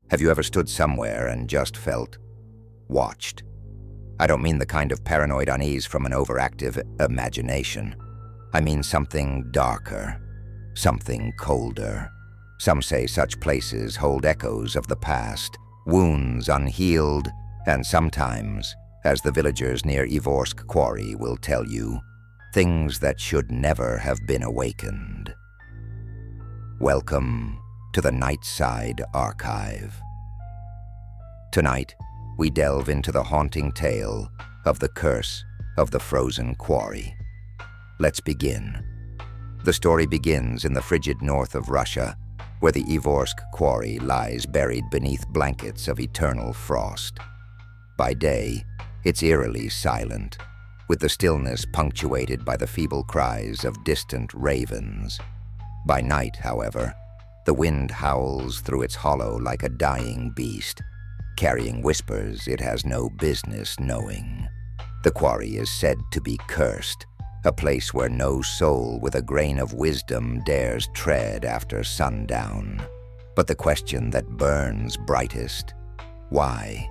Have you ever stood somewhere and just felt watched? I don't mean the kind of paranoid unease from an overactive imagination. I mean something darker, something colder. Some say such places hold echoes of the past, wounds unhealed, and sometimes, as the villagers near Ivorsk Quarry will tell you, things that should never have been awakened. Welcome to the Nightside Archive. Tonight, we delve into the haunting tale of the curse of the frozen quarry. Let's begin. The story begins in the frigid north of Russia, where the Ivorsk Quarry lies buried beneath blankets of eternal frost. By day, it's eerily silent, with the stillness punctuated by the feeble cries of distant ravens. By night, however, the wind howls through its hollow like a dying beast, carrying whispers it has no business knowing. The quarry is said to be cursed, a place where no soul with a grain of wisdom dares tread after sundown. But the question that burns brightest, why?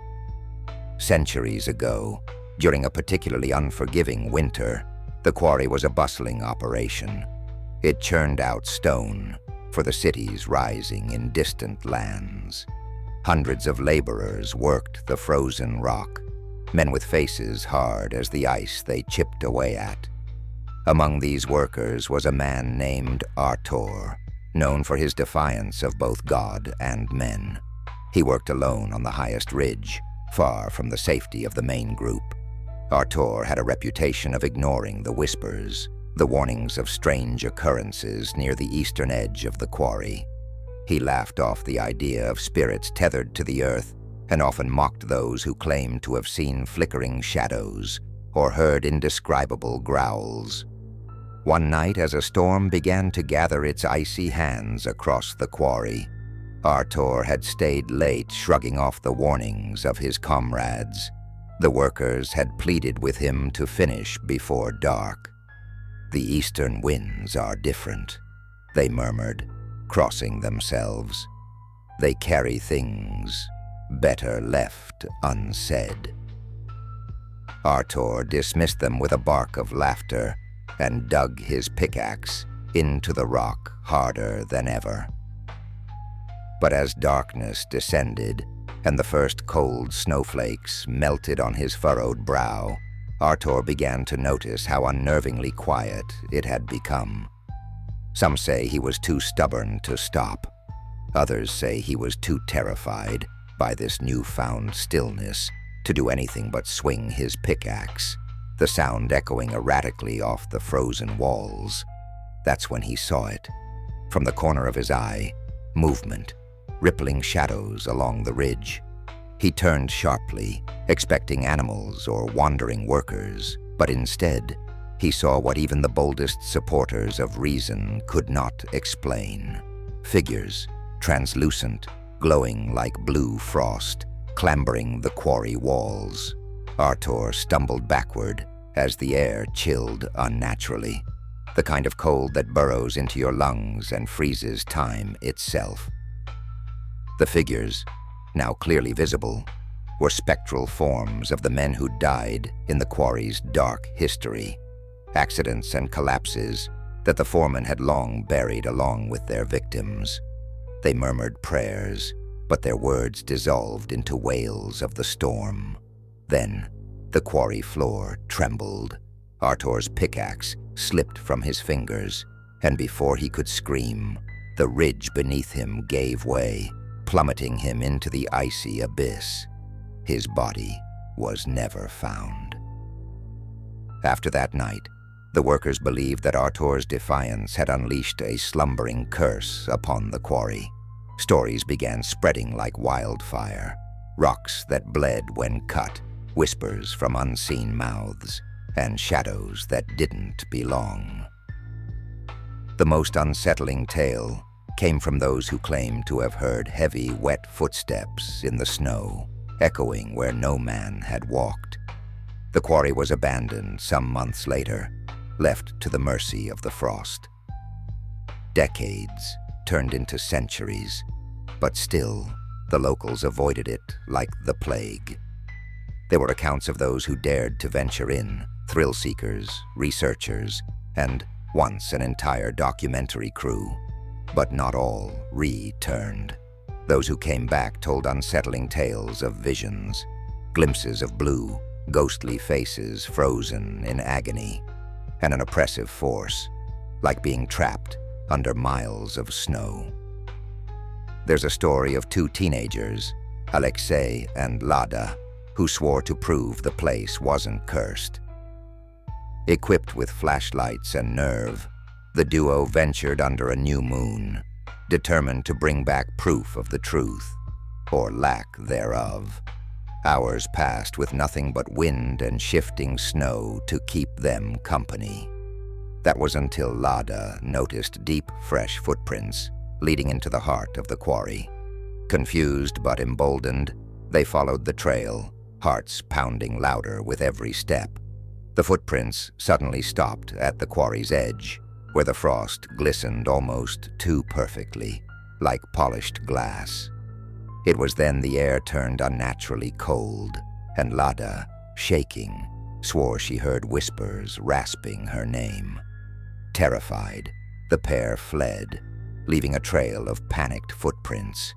Centuries ago, during a particularly unforgiving winter, the quarry was a bustling operation. It churned out stone for the cities rising in distant lands. Hundreds of laborers worked the frozen rock, men with faces hard as the ice they chipped away at. Among these workers was a man named Artur, known for his defiance of both God and men. He worked alone on the highest ridge, far from the safety of the main group. Artur had a reputation of ignoring the whispers, the warnings of strange occurrences near the eastern edge of the quarry. He laughed off the idea of spirits tethered to the earth and often mocked those who claimed to have seen flickering shadows or heard indescribable growls. One night, as a storm began to gather its icy hands across the quarry, Artur had stayed late, shrugging off the warnings of his comrades. The workers had pleaded with him to finish before dark. "The eastern winds are different," they murmured, crossing themselves. "They carry things better left unsaid." Artur dismissed them with a bark of laughter and dug his pickaxe into the rock harder than ever. But as darkness descended and the first cold snowflakes melted on his furrowed brow, Artur began to notice how unnervingly quiet it had become. Some say he was too stubborn to stop. Others say he was too terrified by this newfound stillness to do anything but swing his pickaxe, the sound echoing erratically off the frozen walls. That's when he saw it. From the corner of his eye, movement, rippling shadows along the ridge. He turned sharply, expecting animals or wandering workers, but instead, he saw what even the boldest supporters of reason could not explain. Figures, translucent, glowing like blue frost, clambering the quarry walls. Artur stumbled backward as the air chilled unnaturally, the kind of cold that burrows into your lungs and freezes time itself. The figures, now clearly visible, were spectral forms of the men who died in the quarry's dark history, accidents and collapses that the foreman had long buried along with their victims. They murmured prayers, but their words dissolved into wails of the storm. Then, the quarry floor trembled. Artur's pickaxe slipped from his fingers, and before he could scream, the ridge beneath him gave way, plummeting him into the icy abyss. His body was never found. After that night, the workers believed that Artur's defiance had unleashed a slumbering curse upon the quarry. Stories began spreading like wildfire. Rocks that bled when cut, whispers from unseen mouths, and shadows that didn't belong. The most unsettling tale came from those who claimed to have heard heavy, wet footsteps in the snow, echoing where no man had walked. The quarry was abandoned some months later, left to the mercy of the frost. Decades turned into centuries, but still, The locals avoided it like the plague. There were accounts of those who dared to venture in, thrill seekers, researchers, and once an entire documentary crew. But not all returned. Those who came back told unsettling tales of visions, glimpses of blue, ghostly faces frozen in agony, and an oppressive force, like being trapped under miles of snow. There's a story of two teenagers, Alexei and Lada, who swore to prove the place wasn't cursed. Equipped with flashlights and nerve, the duo ventured under a new moon, determined to bring back proof of the truth, or lack thereof. Hours passed with nothing but wind and shifting snow to keep them company. That was until Lada noticed deep, fresh footprints leading into the heart of the quarry. Confused but emboldened, they followed the trail, hearts pounding louder with every step. The footprints suddenly stopped at the quarry's edge, where the frost glistened almost too perfectly, like polished glass. It was then the air turned unnaturally cold, and Lada, shaking, swore she heard whispers rasping her name. Terrified, the pair fled, leaving a trail of panicked footprints.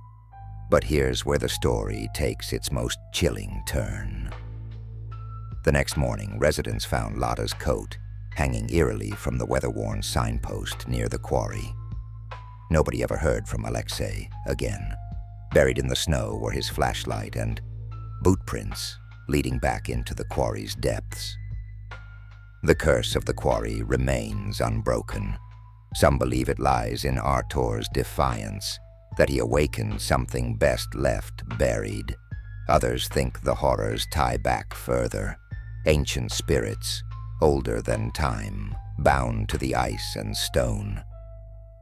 But here's where the story takes its most chilling turn. The next morning, residents found Lada's coat hanging eerily from the weather-worn signpost near the quarry. Nobody ever heard from Alexei again. Buried in the snow were his flashlight and boot prints leading back into the quarry's depths. The curse of the quarry remains unbroken. Some believe it lies in Artur's defiance, that he awakened something best left buried. Others think the horrors tie back further. Ancient spirits, older than time, bound to the ice and stone.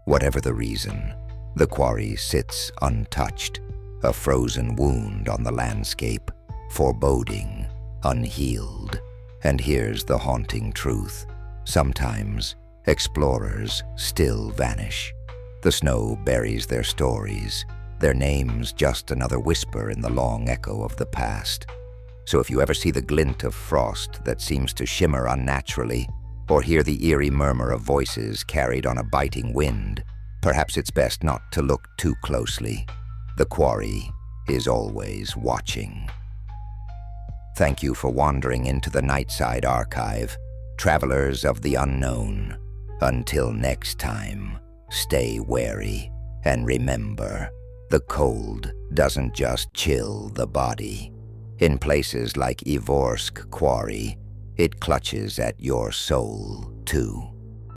Whatever the reason, the quarry sits untouched, a frozen wound on the landscape, foreboding, unhealed. And here's the haunting truth. Sometimes explorers still vanish. The snow buries their stories, their names just another whisper in the long echo of the past. So if you ever see the glint of frost that seems to shimmer unnaturally, or hear the eerie murmur of voices carried on a biting wind, perhaps it's best not to look too closely. The quarry is always watching. Thank you for wandering into the Nightside Archive, travelers of the unknown. Until next time, stay wary, and remember, the cold doesn't just chill the body. In places like Ivorsk Quarry, it clutches at your soul, too.